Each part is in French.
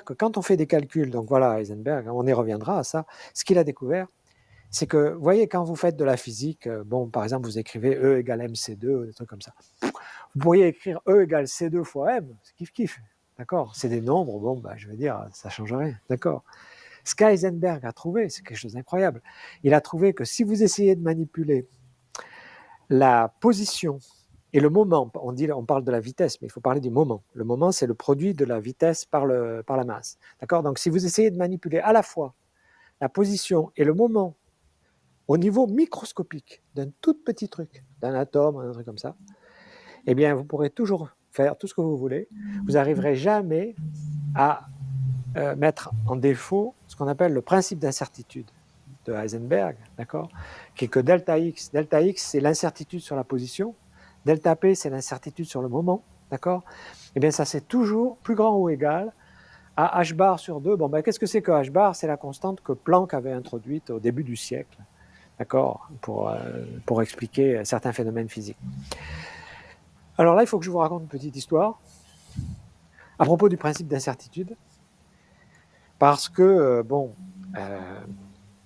que quand on fait des calculs, donc voilà, Heisenberg, on y reviendra à ça, ce qu'il a découvert, c'est que, vous voyez, quand vous faites de la physique, bon, par exemple, vous écrivez E égale mc2, des trucs comme ça. Vous pourriez écrire E égale c2 fois m, c'est kiff-kiff, d'accord? C'est des nombres, bon, je veux dire, ça change rien, d'accord? Ce qu'Heisenberg a trouvé, c'est quelque chose d'incroyable. Il a trouvé que si vous essayez de manipuler la position et le moment, on parle de la vitesse, mais il faut parler du moment. Le moment, c'est le produit de la vitesse par la masse, d'accord? Donc, si vous essayez de manipuler à la fois la position et le moment au niveau microscopique d'un tout petit truc, d'un atome, un truc comme ça, eh bien, vous pourrez toujours faire tout ce que vous voulez. Vous n'arriverez jamais à mettre en défaut ce qu'on appelle le principe d'incertitude de Heisenberg, d'accord, qui est que delta x, c'est l'incertitude sur la position, delta p, c'est l'incertitude sur le moment, d'accord? Eh bien, ça, c'est toujours plus grand ou égal à h bar sur 2. Bon, qu'est-ce que c'est que h bar? C'est la constante que Planck avait introduite au début du siècle, d'accord, pour expliquer certains phénomènes physiques. Alors là, il faut que je vous raconte une petite histoire à propos du principe d'incertitude, parce que,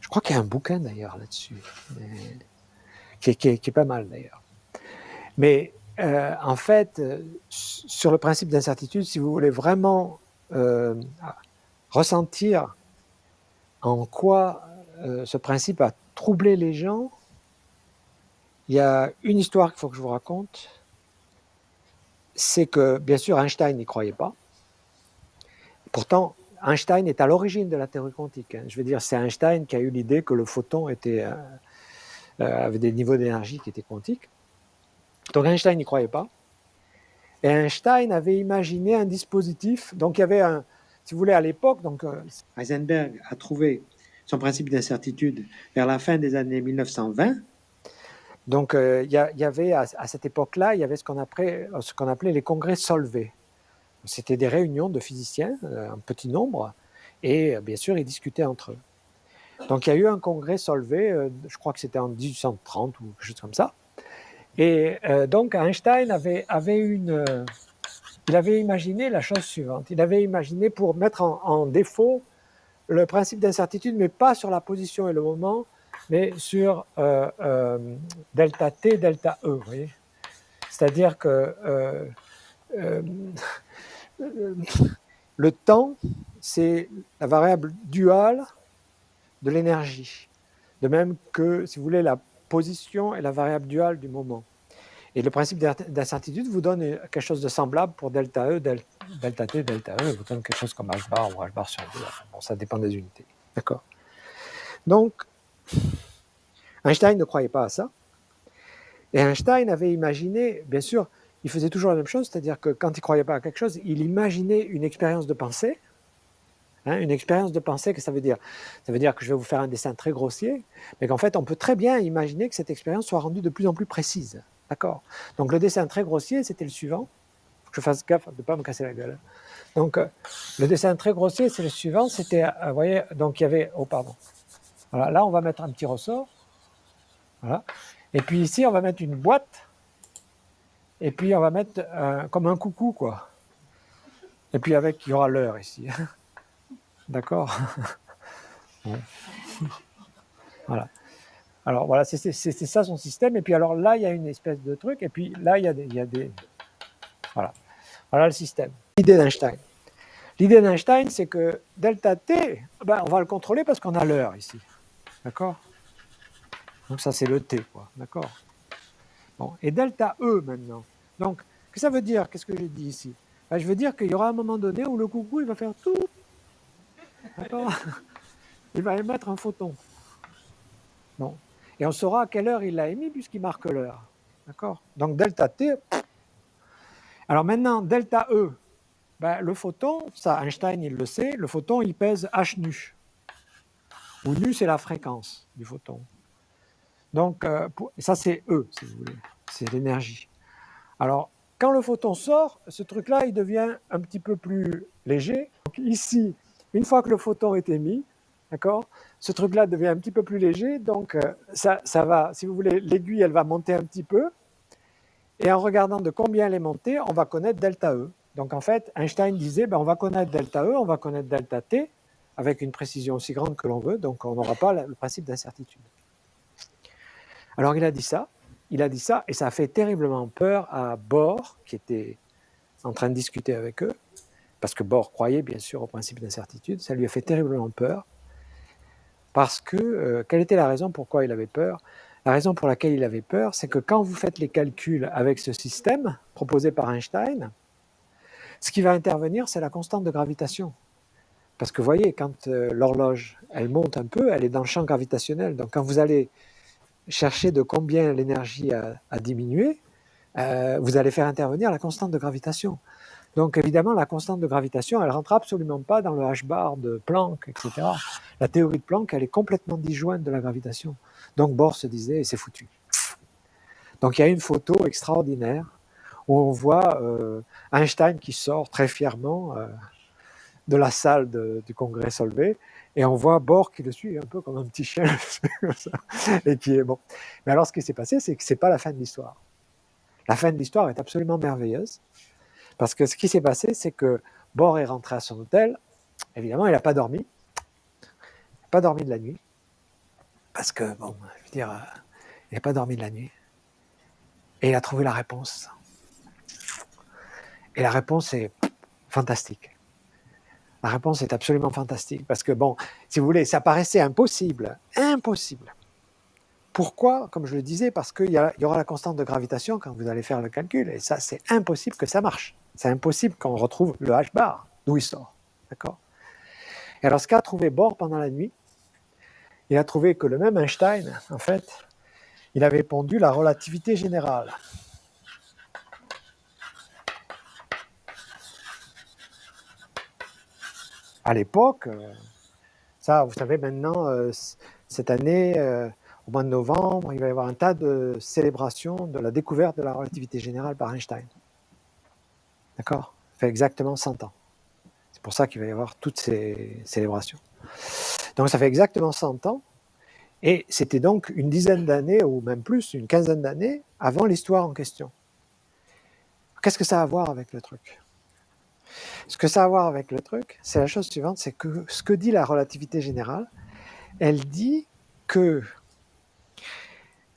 je crois qu'il y a un bouquin d'ailleurs là-dessus, qui est pas mal d'ailleurs. Mais en fait, sur le principe d'incertitude, si vous voulez vraiment ressentir en quoi ce principe a troublé les gens, il y a une histoire qu'il faut que je vous raconte. C'est que, bien sûr, Einstein n'y croyait pas. Pourtant, Einstein est à l'origine de la théorie quantique. Je veux dire, c'est Einstein qui a eu l'idée que le photon avait des niveaux d'énergie qui étaient quantiques. Donc Einstein n'y croyait pas. Et Einstein avait imaginé un dispositif. Donc il y avait si vous voulez, à l'époque, Heisenberg a trouvé son principe d'incertitude vers la fin des années 1920. Donc il y avait à cette époque-là, il y avait ce qu'on appelait les congrès Solvay. C'était des réunions de physiciens, un petit nombre, et bien sûr, ils discutaient entre eux. Donc il y a eu un congrès Solvay, je crois que c'était en 1830 ou quelque chose comme ça. Et donc Einstein avait imaginé la chose suivante. Il avait imaginé pour mettre en défaut le principe d'incertitude, mais pas sur la position et le moment, mais sur delta t, delta e. Vous voyez, c'est-à-dire que le temps, c'est la variable duale de l'énergie. De même que, si vous voulez, la position est la variable duale du moment. Et le principe d'incertitude vous donne quelque chose de semblable pour delta E, delta T, delta E, vous donne quelque chose comme H bar ou H bar sur 2. Bon, ça dépend des unités. D'accord. Donc, Einstein ne croyait pas à ça. Et Einstein avait imaginé, bien sûr, il faisait toujours la même chose, c'est-à-dire que quand il ne croyait pas à quelque chose, il imaginait une expérience de pensée. Une expérience de pensée, que ça veut dire? Ça veut dire que je vais vous faire un dessin très grossier, mais qu'en fait, on peut très bien imaginer que cette expérience soit rendue de plus en plus précise. D'accord. Donc le dessin très grossier, c'était le suivant. Il faut que je fasse gaffe de ne pas me casser la gueule. Donc le dessin très grossier, c'est le suivant. C'était, vous voyez, donc il y avait, voilà, là on va mettre un petit ressort. Voilà. Et puis ici, on va mettre une boîte. Et puis on va mettre comme un coucou, quoi. Et puis il y aura l'heure ici. D'accord. Bon. Voilà. Alors voilà, c'est ça son système. Et puis alors là, il y a une espèce de truc. Et puis là, il y a des... Voilà. Voilà le système. L'idée d'Einstein. L'idée d'Einstein, c'est que delta t, on va le contrôler parce qu'on a l'heure ici. D'accord? Donc ça, c'est le t, quoi. D'accord? Bon. Et delta e maintenant. Donc, qu'est-ce que ça veut dire? Qu'est-ce que j'ai dit ici? Je veux dire qu'il y aura un moment donné où le coucou, il va faire tout. D'accord? Il va émettre un photon. Bon. Et on saura à quelle heure il l'a émis puisqu'il marque l'heure. D'accord? Donc delta t. Alors maintenant, delta e, le photon, ça Einstein il le sait, le photon il pèse h nu. Où nu c'est la fréquence du photon. Donc ça c'est E, si vous voulez, c'est l'énergie. Alors quand le photon sort, ce truc-là il devient un petit peu plus léger. Donc ici, une fois que le photon est émis, d'accord, ce truc-là devient un petit peu plus léger, donc ça va, si vous voulez, l'aiguille elle va monter un petit peu, et en regardant de combien elle est montée, on va connaître delta E. Donc en fait, Einstein disait, on va connaître delta E, on va connaître delta T, avec une précision aussi grande que l'on veut, donc on n'aura pas le principe d'incertitude. Alors il a dit ça, et ça a fait terriblement peur à Bohr, qui était en train de discuter avec eux, parce que Bohr croyait bien sûr au principe d'incertitude, ça lui a fait terriblement peur, parce que, quelle était la raison pourquoi il avait peur ? La raison pour laquelle il avait peur, c'est que quand vous faites les calculs avec ce système proposé par Einstein, ce qui va intervenir, c'est la constante de gravitation. Parce que vous voyez, quand l'horloge, elle monte un peu, elle est dans le champ gravitationnel. Donc quand vous allez chercher de combien l'énergie a diminué, vous allez faire intervenir la constante de gravitation. Donc évidemment, la constante de gravitation, elle ne rentre absolument pas dans le H-bar de Planck, etc. La théorie de Planck, elle est complètement disjointe de la gravitation. Donc Bohr se disait, c'est foutu. Donc il y a une photo extraordinaire où on voit Einstein qui sort très fièrement de la salle du congrès Solvay, et on voit Bohr qui le suit un peu comme un petit chien, et qui est bon. Mais alors ce qui s'est passé, c'est que ce n'est pas la fin de l'histoire. La fin de l'histoire est absolument merveilleuse, parce que ce qui s'est passé, c'est que Bohr est rentré à son hôtel, évidemment il n'a pas dormi de la nuit, parce que, bon, je veux dire, il n'a pas dormi de la nuit, et il a trouvé la réponse. Et la réponse est fantastique. La réponse est absolument fantastique, parce que, bon, si vous voulez, ça paraissait impossible. Pourquoi ? Comme je le disais, parce qu'il y aura la constante de gravitation quand vous allez faire le calcul, et ça, c'est impossible que ça marche. C'est impossible qu'on retrouve le H-bar, d'où il sort. D'accord ? Et alors, ce qu'a trouvé Bohr pendant la nuit, il a trouvé que le même Einstein, en fait, il avait pondu la relativité générale. À l'époque, ça, vous savez, maintenant, cette année, au mois de novembre, il va y avoir un tas de célébrations de la découverte de la relativité générale par Einstein. D'accord ? Ça fait exactement 100 ans. C'est pour ça qu'il va y avoir toutes ces célébrations. Donc ça fait exactement 100 ans, et c'était donc une dizaine d'années, ou même plus, une quinzaine d'années, avant l'histoire en question. Qu'est-ce que ça a à voir avec le truc ? Ce que ça a à voir avec le truc, c'est la chose suivante, c'est que ce que dit la relativité générale, elle dit que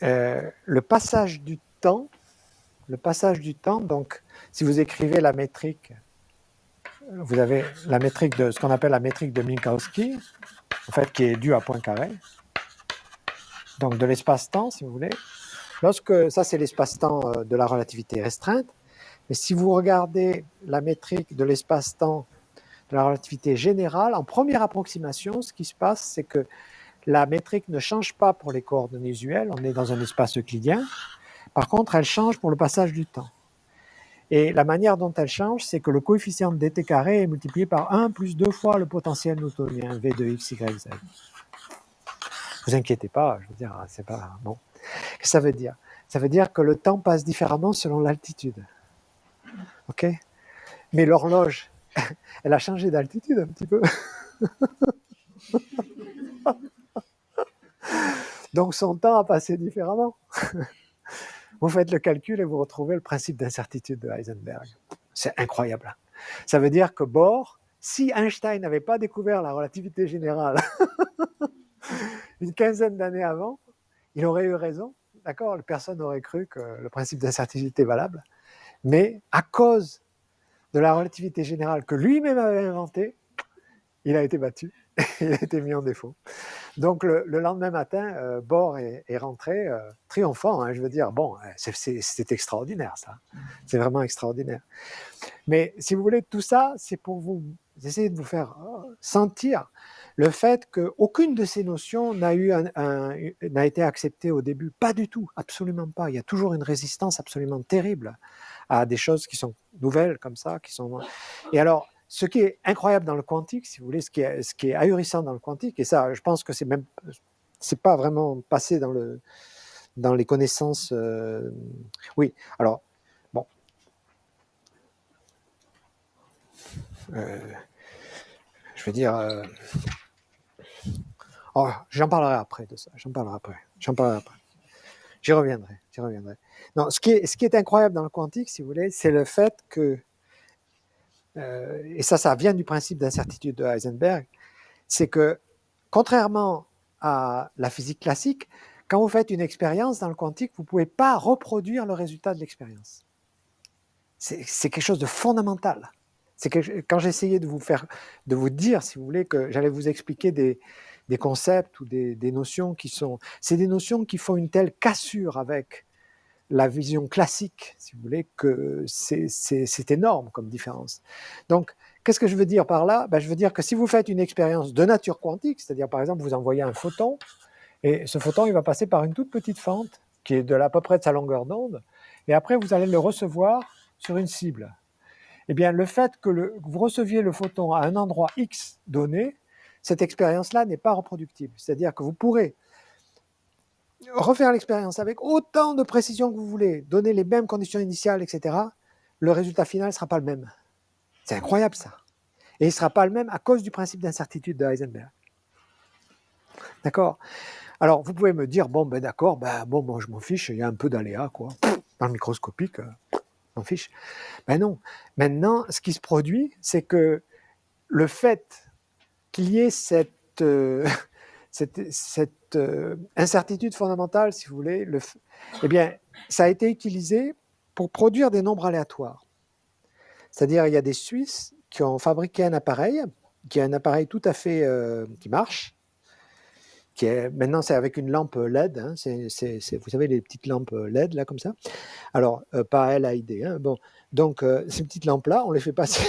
le passage du temps, donc si vous écrivez la métrique, vous avez la métrique de ce qu'on appelle la métrique de Minkowski, en fait, qui est due à Poincaré, donc de l'espace-temps, si vous voulez. Lorsque ça, c'est l'espace-temps de la relativité restreinte, mais si vous regardez la métrique de l'espace-temps de la relativité générale, en première approximation, ce qui se passe, c'est que la métrique ne change pas pour les coordonnées usuelles, on est dans un espace euclidien. Par contre, elle change pour le passage du temps. Et la manière dont elle change, c'est que le coefficient de dt carré est multiplié par 1 plus 2 fois le potentiel newtonien, V de x, y, z. Vous inquiétez pas, je veux dire, c'est pas bon. Qu'est-ce que ça veut dire ? Ça veut dire que le temps passe différemment selon l'altitude. Ok ? Mais l'horloge, elle a changé d'altitude un petit peu. Donc son temps a passé différemment. Vous faites le calcul et vous retrouvez le principe d'incertitude de Heisenberg. C'est incroyable. Ça veut dire que Bohr, si Einstein n'avait pas découvert la relativité générale une quinzaine d'années avant, il aurait eu raison. D'accord ? Personne n'aurait cru que le principe d'incertitude était valable. Mais à cause de la relativité générale que lui-même avait inventée, il a été battu. Il a été mis en défaut. Donc le lendemain matin, Bohr est rentré triomphant. Je veux dire, bon, c'est extraordinaire ça. C'est vraiment extraordinaire. Mais si vous voulez, tout ça, c'est pour vous essayer de vous faire sentir le fait qu'aucune de ces notions n'a été acceptée au début. Pas du tout, absolument pas. Il y a toujours une résistance absolument terrible à des choses qui sont nouvelles comme ça. Et alors, ce qui est incroyable dans le quantique, si vous voulez, ce qui est ahurissant dans le quantique, et ça, je pense que c'est pas vraiment passé dans les connaissances. Oui, alors, bon. Je veux dire, j'en parlerai après de ça. J'en parlerai après. J'y reviendrai. Non, ce qui est incroyable dans le quantique, si vous voulez, c'est le fait que et ça vient du principe d'incertitude de Heisenberg, c'est que, contrairement à la physique classique, quand vous faites une expérience dans le quantique, vous ne pouvez pas reproduire le résultat de l'expérience. C'est quelque chose de fondamental. Quand j'essayais de vous dire, si vous voulez, que j'allais vous expliquer des concepts ou des notions qui sont... C'est des notions qui font une telle cassure avec la vision classique, si vous voulez, que c'est énorme comme différence. Donc, qu'est-ce que je veux dire par là? Je veux dire que si vous faites une expérience de nature quantique, c'est-à-dire par exemple vous envoyez un photon, et ce photon il va passer par une toute petite fente qui est à peu près de sa longueur d'onde, et après vous allez le recevoir sur une cible. Eh bien, le fait que vous receviez le photon à un endroit X donné, cette expérience-là n'est pas reproductible. C'est-à-dire que vous pourrez refaire l'expérience avec autant de précision que vous voulez, donner les mêmes conditions initiales, etc., le résultat final ne sera pas le même. C'est incroyable ça. Et il ne sera pas le même à cause du principe d'incertitude de Heisenberg. D'accord? Alors, vous pouvez me dire, bon, d'accord, moi je m'en fiche, il y a un peu d'aléas, quoi. Dans le microscopique, je m'en fiche. Non. Maintenant, ce qui se produit, c'est que le fait qu'il y ait cette incertitude fondamentale, si vous voulez, eh bien, ça a été utilisé pour produire des nombres aléatoires. C'est-à-dire, il y a des Suisses qui ont fabriqué un appareil, qui est un appareil tout à fait qui marche, maintenant c'est avec une lampe LED, hein, vous savez les petites lampes LED là comme ça. Alors pas LID, hein, bon. Donc ces petites lampes là, on les fait passer,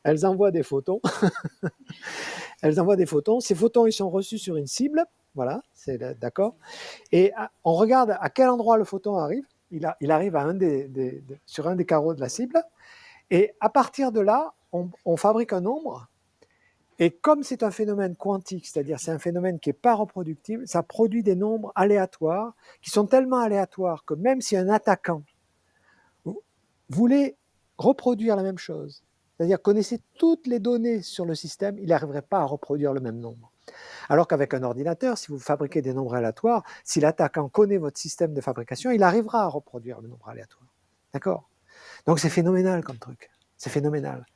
elles envoient des photons. Elles envoient des photons. Ces photons, ils sont reçus sur une cible. Voilà, c'est d'accord. Et on regarde à quel endroit le photon arrive. Il arrive sur un des carreaux de la cible. Et à partir de là, on fabrique un nombre. Et comme c'est un phénomène quantique, c'est-à-dire c'est un phénomène qui n'est pas reproductible, ça produit des nombres aléatoires qui sont tellement aléatoires que même si un attaquant voulait reproduire la même chose, c'est-à-dire connaissait toutes les données sur le système, il n'arriverait pas à reproduire le même nombre. Alors qu'avec un ordinateur, si vous fabriquez des nombres aléatoires, si l'attaquant connaît votre système de fabrication, il arrivera à reproduire le nombre aléatoire. D'accord? Donc c'est phénoménal comme truc. C'est phénoménal.